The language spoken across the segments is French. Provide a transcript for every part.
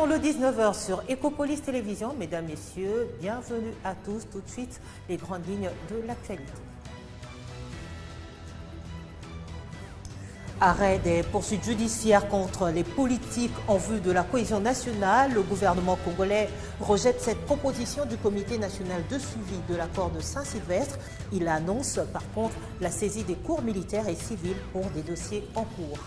Maintenant, le 19h sur Ecopolis Télévision. Mesdames, Messieurs, bienvenue à tous. Tout de suite, les grandes lignes de l'actualité. Arrêt des poursuites judiciaires contre les politiques en vue de la cohésion nationale. Le gouvernement congolais rejette cette proposition du Comité national de suivi de l'accord de Saint-Sylvestre. Il annonce par contre la saisie des cours militaires et civils pour des dossiers en cours.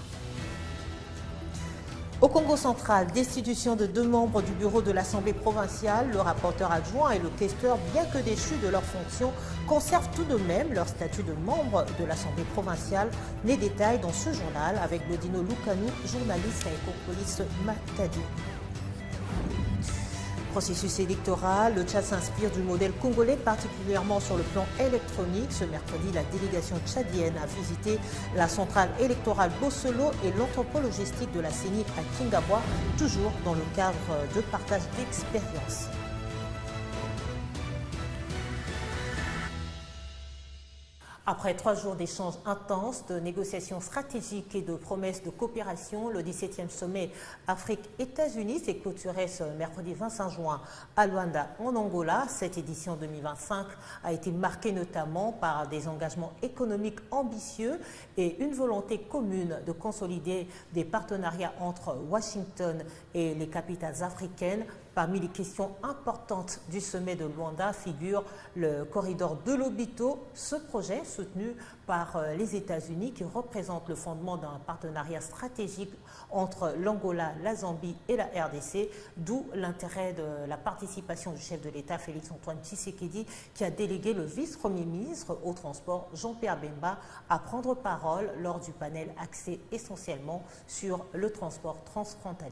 Au Congo central, destitution de 2 membres du bureau de l'Assemblée provinciale, le rapporteur adjoint et le questeur, bien que déchus de leurs fonctions, conservent tout de même leur statut de membre de l'Assemblée provinciale. Les détails dans ce journal avec Lodino Lukanou, journaliste à Ecopolis Matadi. Processus électoral, le Tchad s'inspire du modèle congolais, particulièrement sur le plan électronique. Ce mercredi, la délégation tchadienne a visité la centrale électorale Bossolo et l'entrepôt logistique de la CENI à Kingabwa, toujours dans le cadre de partage d'expériences. Après 3 jours d'échanges intenses, de négociations stratégiques et de promesses de coopération, le 17e sommet Afrique-États-Unis s'est clôturé ce mercredi 25 juin à Luanda, en Angola. Cette édition 2025 a été marquée notamment par des engagements économiques ambitieux et une volonté commune de consolider des partenariats entre Washington et les capitales africaines. Parmi les questions importantes du sommet de Luanda figure le corridor de Lobito. Ce projet, soutenu par les États-Unis, qui représente le fondement d'un partenariat stratégique entre l'Angola, la Zambie et la RDC, d'où l'intérêt de la participation du chef de l'État, Félix-Antoine Tshisekedi, qui a délégué le vice-premier ministre au transport, Jean-Pierre Bemba, à prendre parole lors du panel axé essentiellement sur le transport transfrontalier.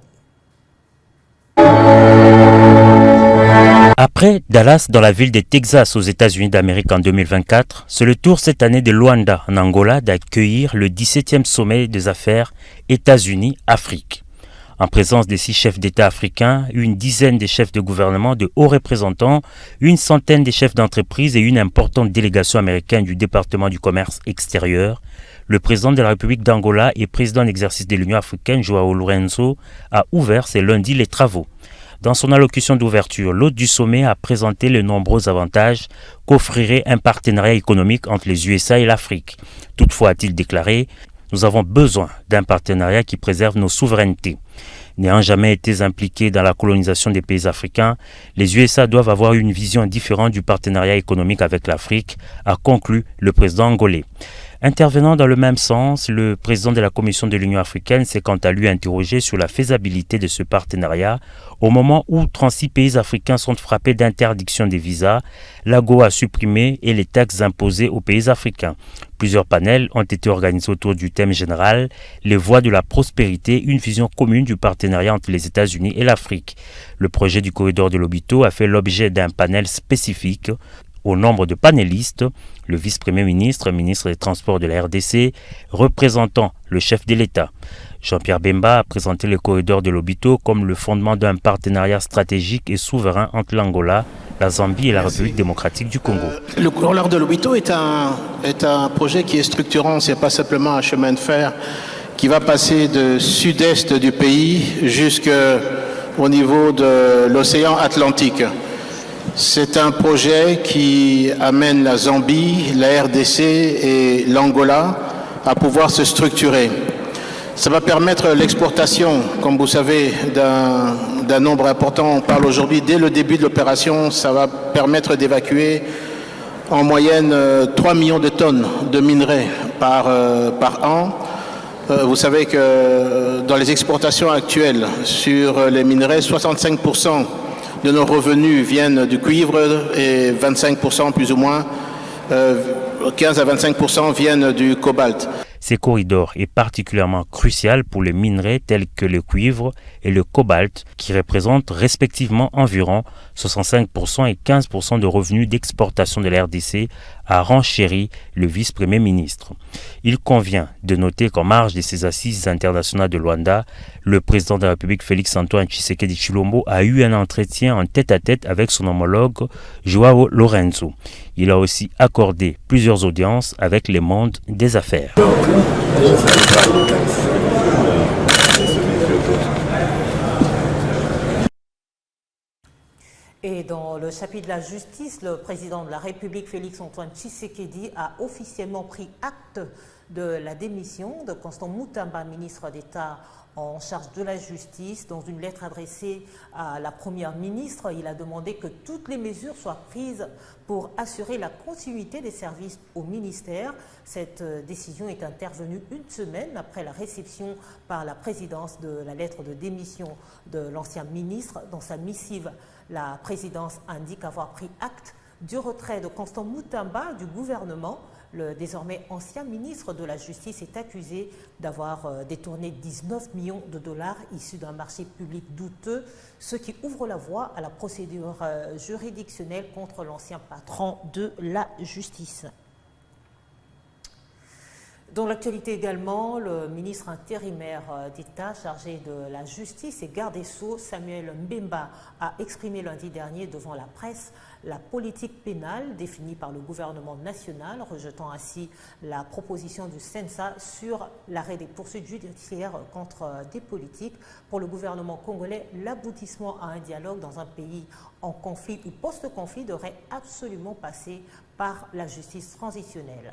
Après Dallas, dans la ville de Texas aux États-Unis d'Amérique en 2024, c'est le tour cette année de Luanda, en Angola, d'accueillir le 17e sommet des affaires États-Unis-Afrique. En présence des 6 chefs d'État africains, une dizaine de chefs de gouvernement, de hauts représentants, une centaine de chefs d'entreprise et une importante délégation américaine du département du commerce extérieur, le président de la République d'Angola et président en exercice de l'Union africaine, João Lourenço, a ouvert ce lundi les travaux. Dans son allocution d'ouverture, l'hôte du sommet a présenté les nombreux avantages qu'offrirait un partenariat économique entre les USA et l'Afrique. Toutefois, a-t-il déclaré, nous avons besoin d'un partenariat qui préserve nos souverainetés. N'ayant jamais été impliqués dans la colonisation des pays africains, les USA doivent avoir une vision différente du partenariat économique avec l'Afrique, a conclu le président angolais. Intervenant dans le même sens, le président de la Commission de l'Union africaine s'est quant à lui interrogé sur la faisabilité de ce partenariat au moment où 36 pays africains sont frappés d'interdiction des visas, l'AGOA supprimée et les taxes imposées aux pays africains. Plusieurs panels ont été organisés autour du thème général « Les voies de la prospérité, une vision commune du partenariat entre les États-Unis et l'Afrique ». Le projet du corridor de Lobito a fait l'objet d'un panel spécifique. Au nombre de panélistes, le vice-premier ministre, ministre des Transports de la RDC, représentant le chef de l'État. Jean-Pierre Bemba a présenté le corridor de Lobito comme le fondement d'un partenariat stratégique et souverain entre l'Angola, la Zambie et la République démocratique du Congo. Le corridor de Lobito est un projet qui est structurant, ce n'est pas simplement un chemin de fer qui va passer de sud-est du pays jusqu'au niveau de l'océan Atlantique. C'est un projet qui amène la Zambie, la RDC et l'Angola à pouvoir se structurer. Ça va permettre l'exportation, comme vous savez, d'un nombre important. On parle aujourd'hui, dès le début de l'opération, ça va permettre d'évacuer en moyenne 3 millions de tonnes de minerais par an. Vous savez que dans les exportations actuelles sur les minerais, 65% de nos revenus viennent du cuivre et 25% plus ou moins, 15 à 25% viennent du cobalt. Ces corridors est particulièrement crucial pour les minerais tels que le cuivre et le cobalt qui représentent respectivement environ 65% et 15% de revenus d'exportation de la RDC, a renchéri le vice-premier ministre. Il convient de noter qu'en marge de ces assises internationales de Luanda, le président de la République Félix-Antoine Tshisekedi Tshilombo a eu un entretien en tête-à-tête avec son homologue João Lourenço. Il a aussi accordé plusieurs audiences avec le monde des affaires. Et dans le chapitre de la justice, le président de la République, Félix-Antoine Tshisekedi, a officiellement pris acte de la démission de Constant Moutamba, ministre d'État en charge de la justice. Dans une lettre adressée à la première ministre, il a demandé que toutes les mesures soient prises pour assurer la continuité des services au ministère. Cette décision est intervenue une semaine après la réception par la présidence de la lettre de démission de l'ancien ministre. Dans sa missive, la présidence indique avoir pris acte du retrait de Constant Moutamba du gouvernement. Le désormais ancien ministre de la Justice est accusé d'avoir détourné 19 millions de dollars issus d'un marché public douteux, ce qui ouvre la voie à la procédure juridictionnelle contre l'ancien patron de la justice. Dans l'actualité également, le ministre intérimaire d'État chargé de la justice et garde des Sceaux, Samuel Mbemba, a exprimé lundi dernier devant la presse la politique pénale définie par le gouvernement national, rejetant ainsi la proposition du CENSA sur l'arrêt des poursuites judiciaires contre des politiques. Pour le gouvernement congolais, l'aboutissement à un dialogue dans un pays en conflit ou post-conflit devrait absolument passer par la justice transitionnelle.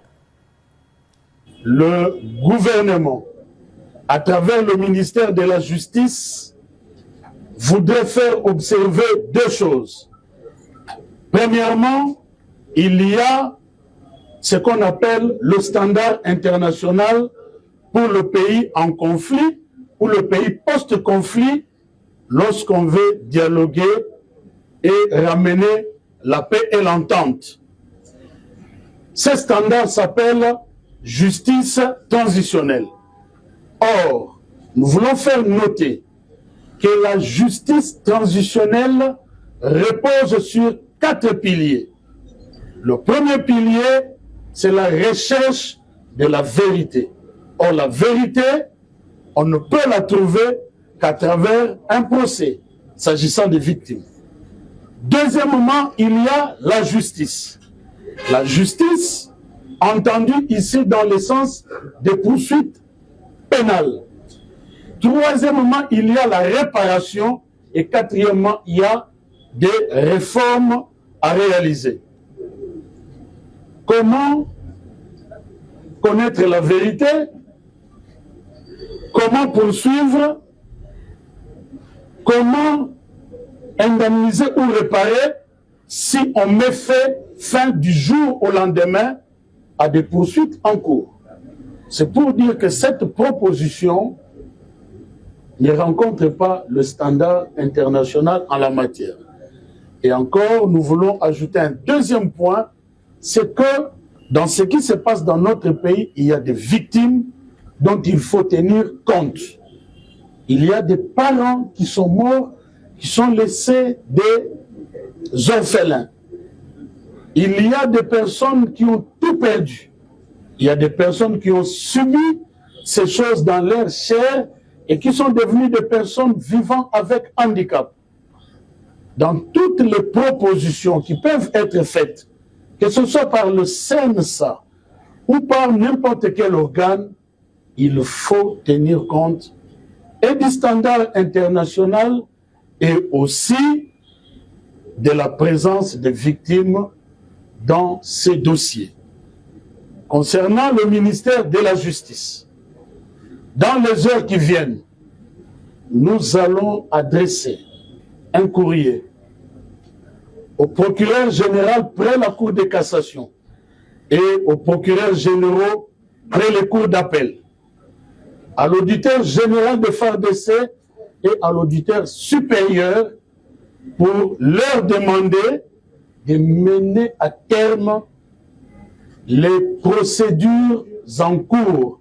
Le gouvernement, à travers le ministère de la Justice, voudrait faire observer deux choses. Premièrement, il y a ce qu'on appelle le standard international pour le pays en conflit ou le pays post-conflit lorsqu'on veut dialoguer et ramener la paix et l'entente. Ce standard s'appelle justice transitionnelle. Or, nous voulons faire noter que la justice transitionnelle repose sur 4 piliers. Le premier pilier, c'est la recherche de la vérité. Or, la vérité, on ne peut la trouver qu'à travers un procès, s'agissant des victimes. Deuxièmement, il y a la justice. La justice, entendue ici dans le sens des poursuites pénales. Troisièmement, il y a la réparation. Et quatrièmement, il y a des réformes à réaliser. Comment connaître la vérité? Comment poursuivre? Comment indemniser ou réparer si on met fin du jour au lendemain à des poursuites en cours? C'est pour dire que cette proposition ne rencontre pas le standard international en la matière. Et encore, nous voulons ajouter un deuxième point, c'est que dans ce qui se passe dans notre pays, il y a des victimes dont il faut tenir compte. Il y a des parents qui sont morts, qui sont laissés des orphelins. Il y a des personnes qui ont tout perdu. Il y a des personnes qui ont subi ces choses dans leur chair et qui sont devenues des personnes vivant avec handicap. Dans toutes les propositions qui peuvent être faites, que ce soit par le CENSA ou par n'importe quel organe, il faut tenir compte et du standard international et aussi de la présence des victimes dans ces dossiers. Concernant le ministère de la Justice, dans les heures qui viennent, nous allons adresser un courrier au procureur général près la Cour de cassation et aux procureurs généraux près les cours d'appel, à l'auditeur général de FARDC et à l'auditeur supérieur pour leur demander de mener à terme les procédures en cours.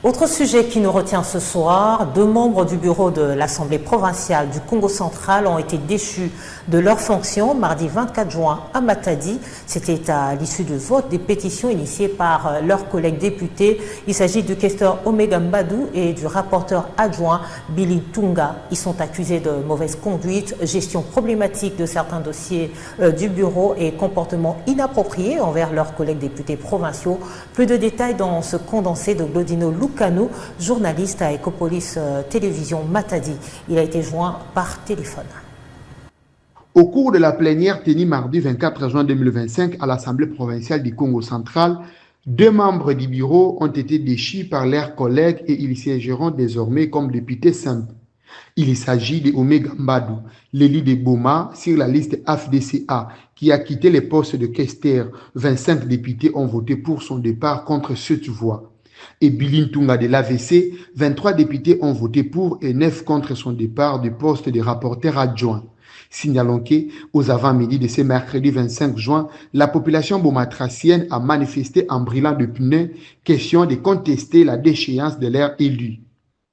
Autre sujet qui nous retient ce soir, 2 membres du bureau de l'Assemblée provinciale du Congo central ont été déchus de leurs fonctions mardi 24 juin à Matadi. C'était à l'issue du vote des pétitions initiées par leurs collègues députés. Il s'agit du questeur Omega Mbadou et du rapporteur adjoint Billy Tunga. Ils sont accusés de mauvaise conduite, gestion problématique de certains dossiers du bureau et comportement inapproprié envers leurs collègues députés provinciaux. Plus de détails dans ce condensé de Glodino Luc Loukano, journaliste à Ecopolis Télévision Matadi. Il a été joint par téléphone. Au cours de la plénière tenue mardi 24 juin 2025 à l'Assemblée provinciale du Congo central, 2 membres du bureau ont été déchus par leurs collègues et ils siégeront désormais comme députés simples. Il s'agit de Omega Mbadou, l'élu de Boma, sur la liste AFDCA, qui a quitté les postes de questeur. 25 députés ont voté pour son départ contre 7 voix. Et Bilin Tunga de l'AVC, 23 députés ont voté pour et 9 contre son départ du poste de rapporteur adjoint. Signalons qu'aux avant-midi de ce mercredi 25 juin, la population bomatracienne a manifesté en brûlant de pneus, question de contester la déchéance de leur élu.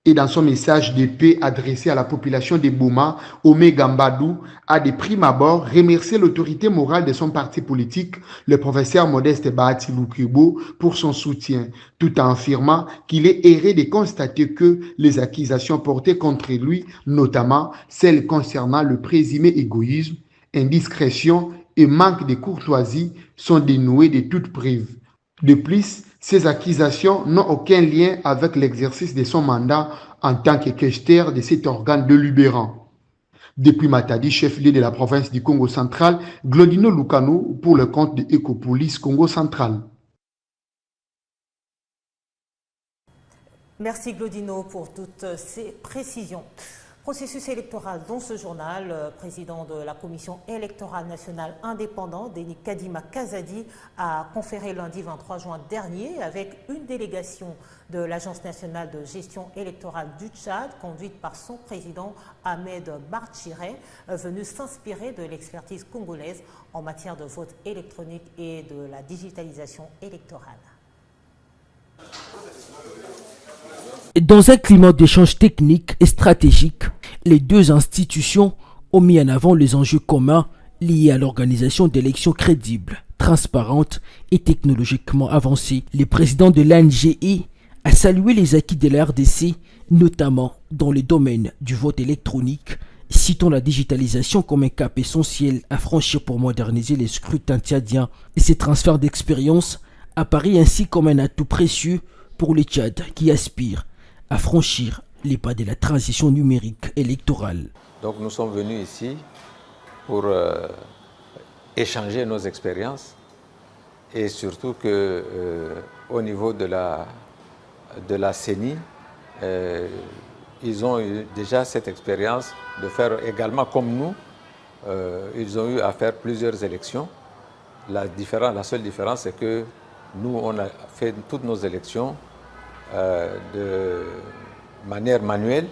Et dans son message de paix adressé à la population de Boma, Omega Mbadou a de prime abord remercié l'autorité morale de son parti politique, le professeur Modeste Bahati Lukubo, pour son soutien, tout en affirmant qu'il est erré de constater que les accusations portées contre lui, notamment celles concernant le présumé égoïsme, indiscrétion et manque de courtoisie, sont dénuées de toute preuve. De plus, ces accusations n'ont aucun lien avec l'exercice de son mandat en tant que questeur de cet organe délibérant. Depuis Matadi, chef-lieu de la province du Congo central, Glodino Loukano pour le compte de Ecopolis Congo central. Merci Glodino pour toutes ces précisions. Processus électoral dans ce journal, le président de la commission électorale nationale indépendante, Denis Kadima Kazadi, a conféré lundi 23 juin dernier avec une délégation de l'Agence nationale de gestion électorale du Tchad, conduite par son président Ahmed Barchiré, venu s'inspirer de l'expertise congolaise en matière de vote électronique et de la digitalisation électorale. Dans un climat d'échange technique et stratégique, les deux institutions ont mis en avant les enjeux communs liés à l'organisation d'élections crédibles, transparentes et technologiquement avancées. Le président de l'ANGI a salué les acquis de la RDC, notamment dans le domaine du vote électronique, citant la digitalisation comme un cap essentiel à franchir pour moderniser les scrutins tchadiens. Et ces transferts d'expérience apparaissent ainsi comme un atout précieux pour le Tchad qui aspire à franchir les pas de la transition numérique électorale. Donc nous sommes venus ici pour échanger nos expériences et surtout que au niveau de la CENI, ils ont eu déjà cette expérience de faire également comme nous. Ils ont eu à faire plusieurs élections. La seule différence, c'est que nous, on a fait toutes nos élections de manière manuelle,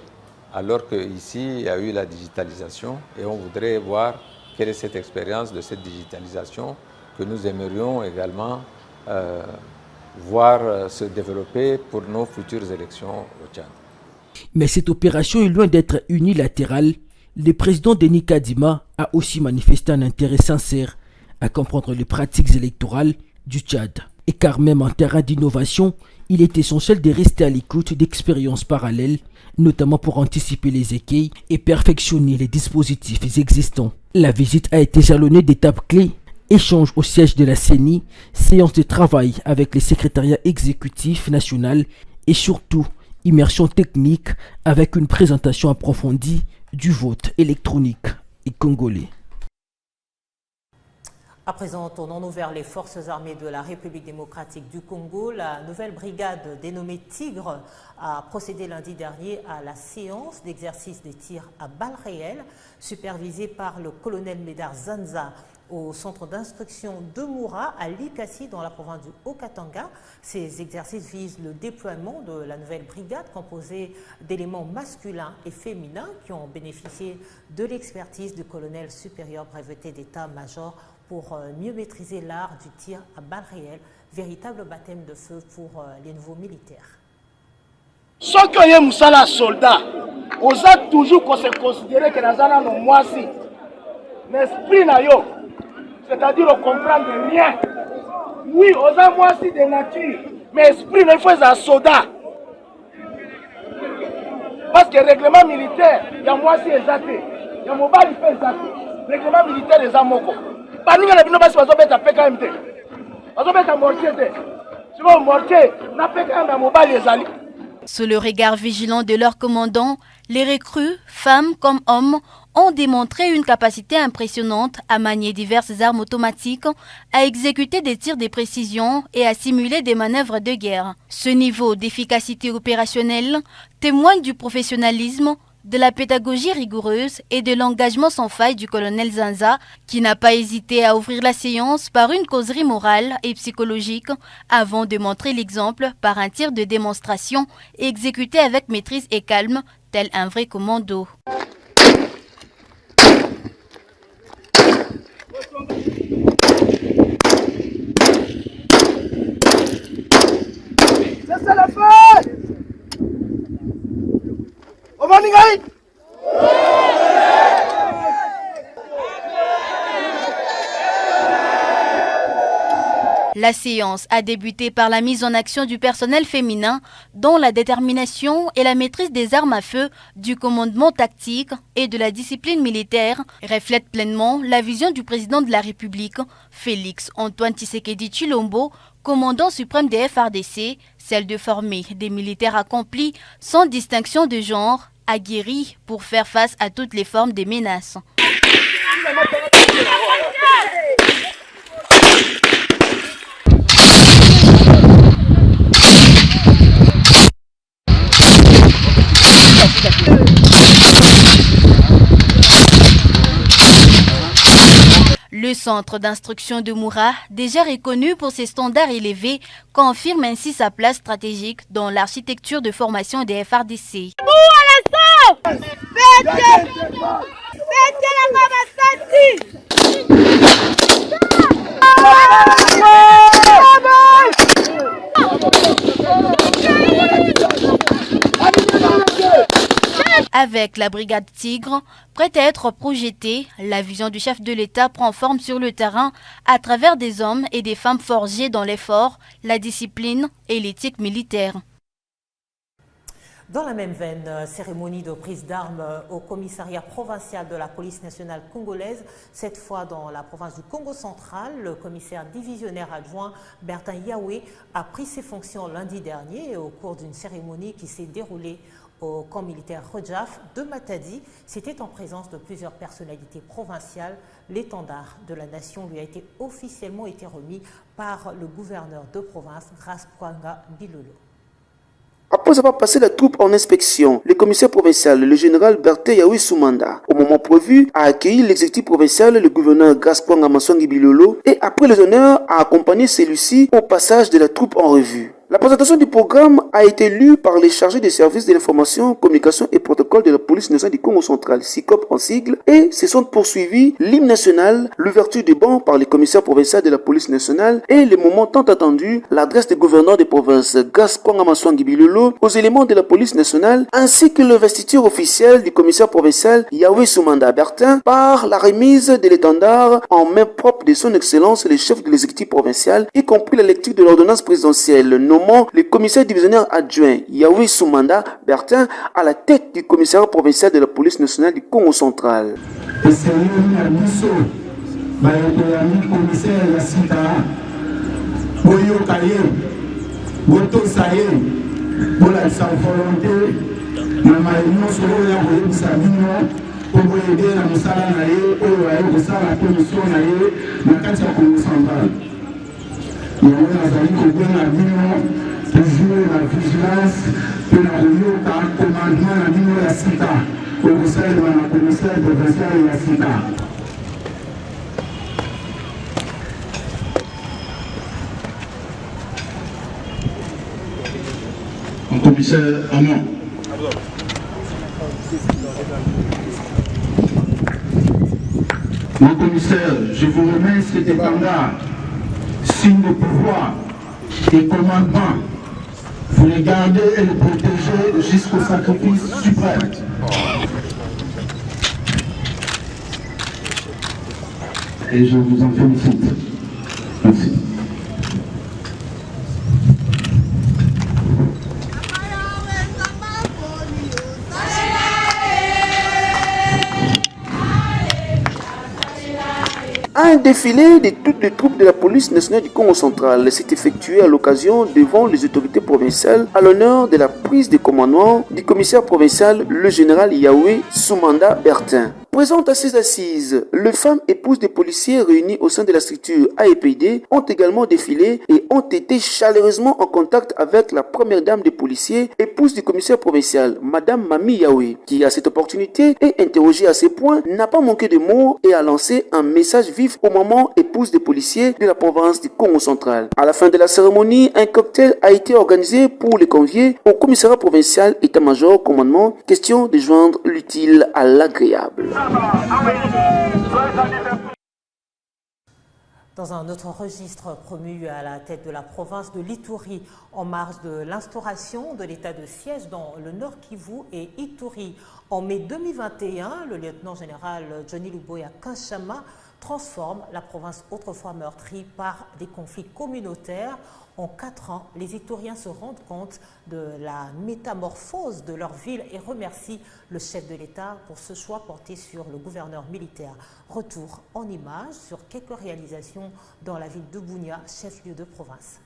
alors qu'ici, il y a eu la digitalisation et on voudrait voir quelle est cette expérience de cette digitalisation que nous aimerions également voir se développer pour nos futures élections au Tchad. Mais cette opération est loin d'être unilatérale. Le président Denis Kadima a aussi manifesté un intérêt sincère à comprendre les pratiques électorales du Tchad. Et car même en terrain d'innovation, il est essentiel de rester à l'écoute d'expériences parallèles, notamment pour anticiper les écueils et perfectionner les dispositifs existants. La visite a été jalonnée d'étapes clés, échange au siège de la CENI, séance de travail avec le secrétariat exécutif national et surtout immersion technique avec une présentation approfondie du vote électronique et congolais. À présent, tournons-nous vers les forces armées de la République démocratique du Congo. La nouvelle brigade dénommée Tigre a procédé lundi dernier à la séance d'exercice des tirs à balles réelles, supervisée par le colonel Médard Zanza au centre d'instruction de Moura à Likasi dans la province du Haut-Katanga. Ces exercices visent le déploiement de la nouvelle brigade composée d'éléments masculins et féminins qui ont bénéficié de l'expertise du colonel supérieur breveté d'état-major pour mieux maîtriser l'art du tir à balles réelles, véritable baptême de feu pour les nouveaux militaires. Ce que est Moussala soldat, on a toujours considéré que Nazana no moisi, l'esprit na yo, c'est-à-dire on comprend rien. Oui, on a moisi de nature, mais esprit ne fait un soldat. Parce que le règlement militaire, il y a moisi exacté, il y a mobile fait exacté. Le règlement militaire des amoko. Baninga na bino basi bazobeta PKMT. Bazobeta mortier te. Siko mortier na PKM na mobile ezali. Sous le regard vigilant de leurs commandants, les recrues, femmes comme hommes, ont démontré une capacité impressionnante à manier diverses armes automatiques, à exécuter des tirs de précision et à simuler des manœuvres de guerre. Ce niveau d'efficacité opérationnelle témoigne du professionnalisme, de la pédagogie rigoureuse et de l'engagement sans faille du colonel Zanza, qui n'a pas hésité à ouvrir la séance par une causerie morale et psychologique avant de montrer l'exemple par un tir de démonstration exécuté avec maîtrise et calme, tel un vrai commando. C'est la fête! On va y La séance a débuté par la mise en action du personnel féminin dont la détermination et la maîtrise des armes à feu, du commandement tactique et de la discipline militaire reflètent pleinement la vision du président de la République, Félix Antoine Tshisekedi Tshilombo, commandant suprême des FARDC, celle de former des militaires accomplis sans distinction de genre, aguerris pour faire face à toutes les formes de menaces. Le centre d'instruction de Moura, déjà reconnu pour ses standards élevés, confirme ainsi sa place stratégique dans l'architecture de formation des FARDC. Avec la brigade Tigre, prête à être projetée, la vision du chef de l'État prend forme sur le terrain à travers des hommes et des femmes forgés dans l'effort, la discipline et l'éthique militaire. Dans la même veine, cérémonie de prise d'armes au commissariat provincial de la police nationale congolaise, cette fois dans la province du Congo central. Le commissaire divisionnaire adjoint Bertin Yahweh a pris ses fonctions lundi dernier au cours d'une cérémonie qui s'est déroulée au camp militaire Rojaf de Matadi. C'était en présence de plusieurs personnalités provinciales. L'étendard de la nation lui a été officiellement remis par le gouverneur de province, Grace-Kwanga Bilolo. Après avoir passé la troupe en inspection, le commissaire provincial, le général Bertin Yahweh Soumanda, au moment prévu, a accueilli l'exécutif provincial, le gouverneur Grace-Kwanga Bilolo, et après les honneurs, a accompagné celui-ci au passage de la troupe en revue. La présentation du programme a été lue par les chargés des services de l'information, communication et protocole de la police nationale du Congo central, SICOP en sigle, et se sont poursuivis l'hymne national, l'ouverture des bancs par les commissaires provinciaux de la police nationale et le moment tant attendu, l'adresse des gouverneurs des provinces Grace-Kwanga Bilolo aux éléments de la police nationale, ainsi que l'investiture officielle du commissaire provincial Yahweh Soumanda Bertin par la remise de l'étendard en main propre de son excellence le chef de l'exécutif provincial, y compris la lecture de l'ordonnance présidentielle le commissaire divisionnaire adjoint Yahweh Soumanda Bertin à la tête du commissariat provincial de la police nationale du Congo central. Toujours la vigilance que la réunion par commandement la ligne de la CITA au conseil de la commissaire provinciale de la CITA. Mon commissaire Amon. Mon commissaire, je vous remets cet étendard, signe de pouvoir et commandement. Vous les gardez et les protégez jusqu'au sacrifice suprême. Et je vous en félicite. Merci. Un défilé de toutes les troupes de la police nationale du Congo central s'est effectué à l'occasion devant les autorités provinciales à l'honneur de la prise de commandement du commissaire provincial, le général Yahweh Soumanda Bertin. Présentes à ces assises, les femmes épouses des policiers réunis au sein de la structure AEPD ont également défilé et ont été chaleureusement en contact avec la première dame des policiers, épouse du commissaire provincial, Madame Mami Yahweh, qui à cette opportunité est interrogée à ces points, n'a pas manqué de mots et a lancé un message vif au moment épouse des policiers de la province du Congo central. À la fin de la cérémonie, un cocktail a été organisé pour les convier au commissariat provincial état-major commandement, question de joindre l'utile à l'agréable. Dans un autre registre, promu à la tête de la province de l'Ituri en marge de l'instauration de l'état de siège dans le Nord Kivu et Ituri. En mai 2021, le lieutenant-général Johnny Luboya Kanchama transforme la province autrefois meurtrie par des conflits communautaires. En 4 ans, les Ituriens se rendent compte de la métamorphose de leur ville et remercient le chef de l'État pour ce choix porté sur le gouverneur militaire. Retour en images sur quelques réalisations dans la ville de Bunia, chef-lieu de province.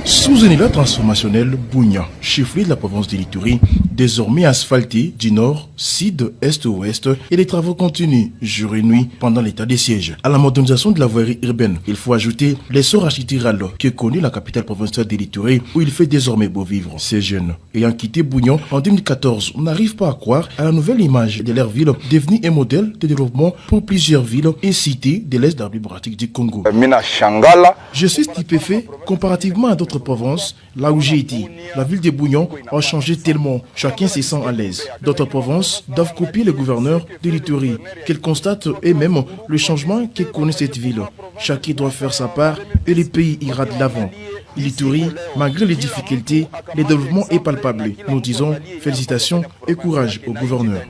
Sous un élan transformationnel, Bunia, chef-lieu de la province de l'Ituri, désormais asphalté du nord, sud, est, ouest, et les travaux continuent jour et nuit pendant l'état des sièges. À la modernisation de la voirie urbaine, il faut ajouter l'essor architectural que connaît la capitale provinciale de l'Ituri, où il fait désormais beau vivre. Ces jeunes, ayant quitté Bunia en 2014, n'arrivent pas à croire à la nouvelle image de leur ville, devenue un modèle de développement pour plusieurs villes et cités de l'est de la République du Congo. Je suis stupéfait comparativement à d'autres provinces, là où j'ai été. La ville de Bunia a changé tellement, chacun se sent à l'aise. D'autres provinces doivent copier le gouverneur de l'Ituri, qu'elles constatent eux-mêmes le changement que connaît cette ville. Chacun doit faire sa part et le pays ira de l'avant. L'Ituri, malgré les difficultés, le développement est palpable. Nous disons félicitations et courage au gouverneur.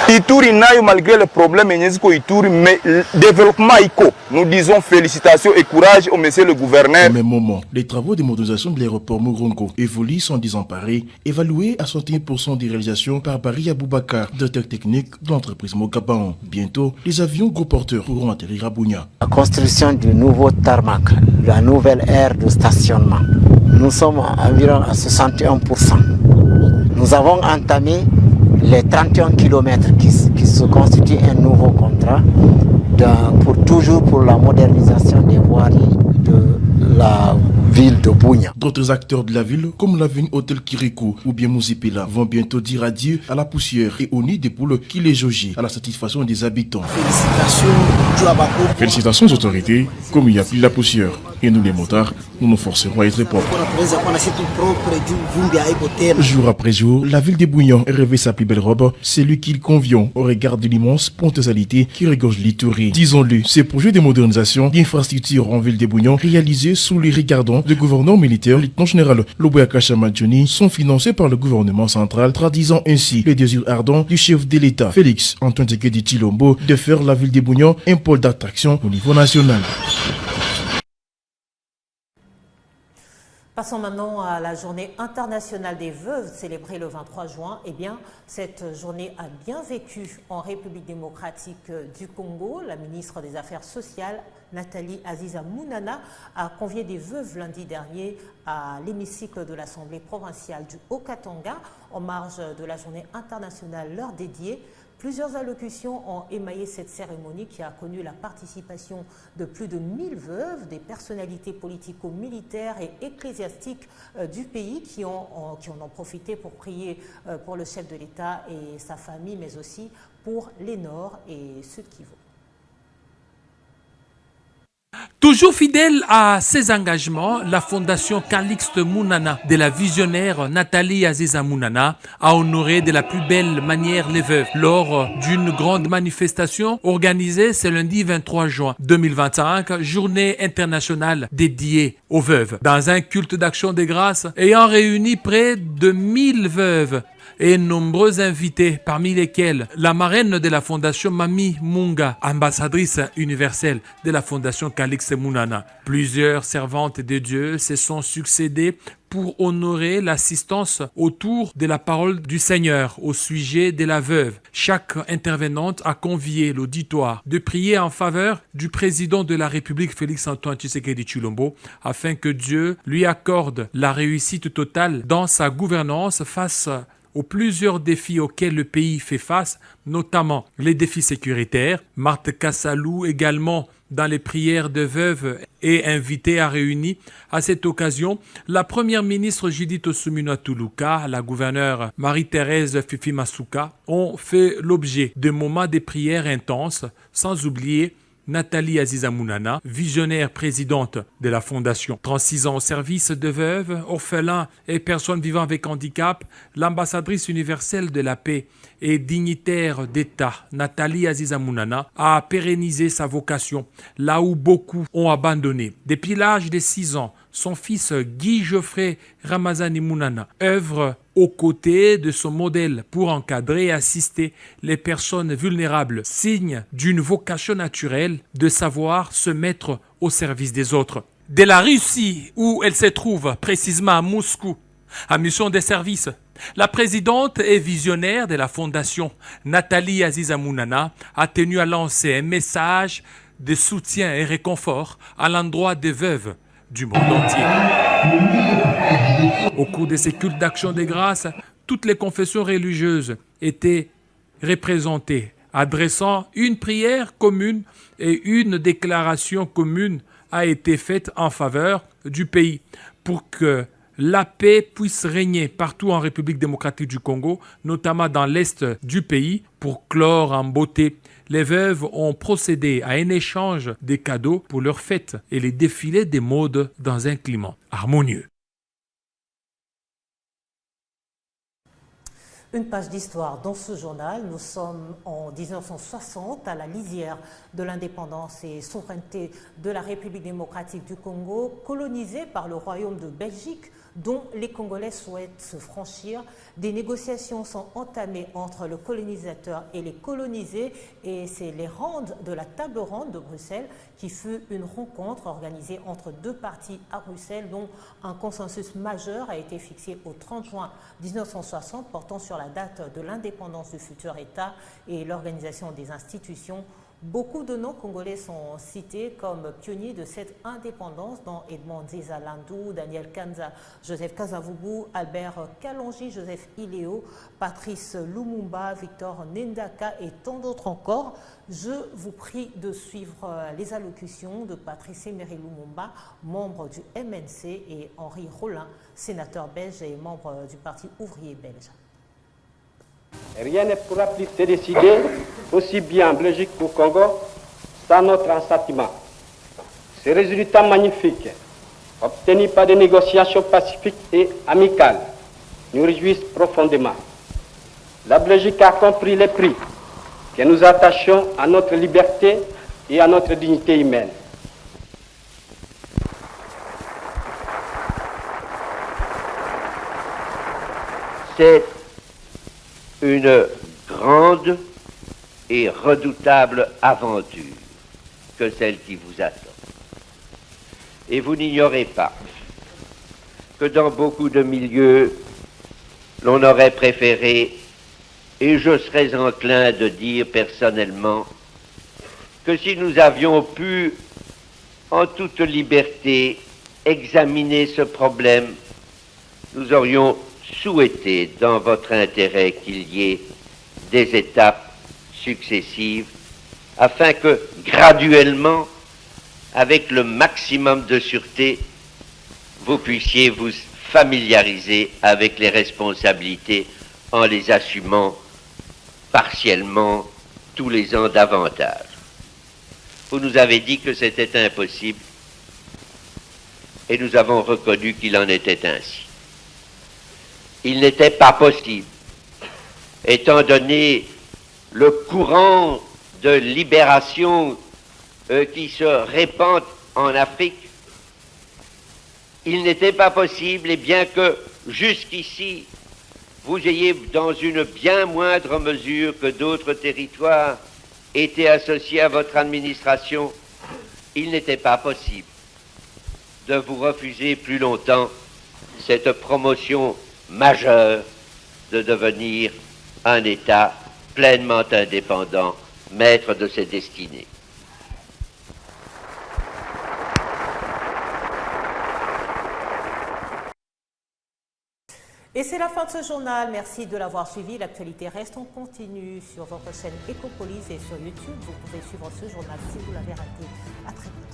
Ituri nayo malgré les problèmes Ituri, mais le développement iko. Nous disons félicitations et courage au monsieur le gouverneur. Au même moment, les travaux de modernisation de l'aéroport Murongo évoluent sans désemparer, évalués à 61% de réalisation par Barry Aboubakar, directeur technique de l'entreprise Mokaban. Bientôt, les avions gros porteurs pourront atterrir à Bunia. La construction du nouveau tarmac, la nouvelle aire de stationnement, nous sommes environ à 61%. Nous avons entamé les 31 km qui se constituent un nouveau contrat pour la modernisation des voiries de la ville de Bunia. D'autres acteurs de la ville, comme l'avenue Hôtel Kirikou ou bien Mouzipila, vont bientôt dire adieu à la poussière et au nid des poules qui les jaugent à la satisfaction des habitants. Félicitations aux autorités, comme il n'y a plus la poussière. Et nous les motards, nous nous forcerons à être propres. Jour après jour, la ville de Bunia revêt sa plus belle robe, celui qu'il convient au regard de l'immense potentialité qui regorge l'Ituri. Disons-le, ce projet de modernisation d'infrastructures en ville de Bunia, réalisé sous les regardants du gouverneur militaire, lieutenant-général Luboya Kanchama Johnny, sont financés par le gouvernement central, traduisant ainsi le désir ardent du chef de l'État, Félix Antoine Tshisekedi Tshilombo, de faire la ville de Bunia un pôle d'attraction au niveau national. Passons maintenant à la journée internationale des veuves célébrée le 23 juin. Eh bien, cette journée a bien vécu en République démocratique du Congo. La ministre des Affaires sociales, Nathalie Aziza Mounana, a convié des veuves lundi dernier à l'hémicycle de l'Assemblée provinciale du Haut-Katanga en marge de la journée internationale leur dédiée. Plusieurs allocutions ont émaillé cette cérémonie qui a connu la participation de plus de 1000 veuves, des personnalités politico-militaires et ecclésiastiques du pays qui en ont profité pour prier pour le chef de l'État et sa famille, mais aussi pour les Nord et Sud Kivu. Toujours fidèle à ses engagements, la fondation Calixte Mounana de la visionnaire Nathalie Aziza Mounana a honoré de la plus belle manière les veuves lors d'une grande manifestation organisée ce lundi 23 juin 2025, journée internationale dédiée aux veuves. Dans un culte d'action de grâce ayant réuni près de 1000 veuves et nombreux invités, parmi lesquels la marraine de la fondation Mami Munga, ambassadrice universelle de la fondation Calixte Mounana. Plusieurs servantes de Dieu se sont succédées pour honorer l'assistance autour de la parole du Seigneur au sujet de la veuve. Chaque intervenante a convié l'auditoire de prier en faveur du président de la République, Félix-Antoine Tshisekedi Tshilombo, afin que Dieu lui accorde la réussite totale dans sa gouvernance face aux plusieurs défis auxquels le pays fait face, notamment les défis sécuritaires. Marthe Kassalou également dans les prières de veuves et invitée à réunir à cette occasion la première ministre Judith Suminwa Tuluka, la gouverneure Marie-Thérèse Fifi Masuka ont fait l'objet de moments de prières intenses, sans oublier Nathalie Aziza Mounana, visionnaire présidente de la Fondation 36 ans au service de veuves, orphelins et personnes vivant avec handicap, l'ambassadrice universelle de la paix et dignitaire d'État, Nathalie Aziza Mounana, a pérennisé sa vocation là où beaucoup ont abandonné. Depuis l'âge de 6 ans, son fils Guy Geoffrey Ramazani Mounana œuvre aux côtés de son modèle pour encadrer et assister les personnes vulnérables, signe d'une vocation naturelle de savoir se mettre au service des autres. De la Russie, où elle se trouve précisément à Moscou, en mission de service, la présidente et visionnaire de la Fondation, Nathalie Aziza Mounana, a tenu à lancer un message de soutien et réconfort à l'endroit des veuves du monde entier. Au cours de ces cultes d'action de grâce, toutes les confessions religieuses étaient représentées, adressant une prière commune et une déclaration commune a été faite en faveur du pays pour que la paix puisse régner partout en République démocratique du Congo, notamment dans l'est du pays. Pour clore en beauté, les veuves ont procédé à un échange de cadeaux pour leur fête et les défilés des modes dans un climat harmonieux. Une page d'histoire dans ce journal. Nous sommes en 1960 à la lisière de l'indépendance et souveraineté de la République démocratique du Congo, colonisée par le Royaume de Belgique, dont les Congolais souhaitent se franchir. Des négociations sont entamées entre le colonisateur et les colonisés et c'est les rondes de la table ronde de Bruxelles qui fut une rencontre organisée entre deux parties à Bruxelles dont un consensus majeur a été fixé au 30 juin 1960 portant sur la date de l'indépendance du futur État et l'organisation des institutions. Beaucoup de noms congolais sont cités comme pionniers de cette indépendance, dont Edmond Ziza Landou, Daniel Kanza, Joseph Kasavubu, Albert Kalonji, Joseph Iléo, Patrice Lumumba, Victor Ndaka et tant d'autres encore. Je vous prie de suivre les allocutions de Patrice Emery Lumumba, membre du MNC, et Henri Rollin, sénateur belge et membre du Parti ouvrier belge. Rien ne pourra plus se décider, aussi bien en Belgique qu'au Congo, sans notre assentiment. Ces résultats magnifiques, obtenus par des négociations pacifiques et amicales, nous réjouissent profondément. La Belgique a compris les prix que nous attachons à notre liberté et à notre dignité humaine. C'est une grande et redoutable aventure que celle qui vous attend. Et vous n'ignorez pas que dans beaucoup de milieux, l'on aurait préféré, et je serais enclin de dire personnellement, que si nous avions pu, en toute liberté, examiner ce problème, nous aurions souhaité, dans votre intérêt, qu'il y ait des étapes successives, afin que, graduellement, avec le maximum de sûreté, vous puissiez vous familiariser avec les responsabilités en les assumant partiellement tous les ans davantage. Vous nous avez dit que c'était impossible et nous avons reconnu qu'il en était ainsi. Il n'était pas possible, étant donné le courant de libération qui se répand en Afrique, il n'était pas possible, et bien que jusqu'ici, vous ayez dans une bien moindre mesure que d'autres territoires été associés à votre administration, il n'était pas possible de vous refuser plus longtemps cette promotion majeure de devenir un État pleinement indépendant, maître de ses destinées. Et c'est la fin de ce journal. Merci de l'avoir suivi. L'actualité reste en continu sur votre chaîne Ecopolis et sur YouTube. Vous pouvez suivre ce journal si vous l'avez raté. À très bientôt.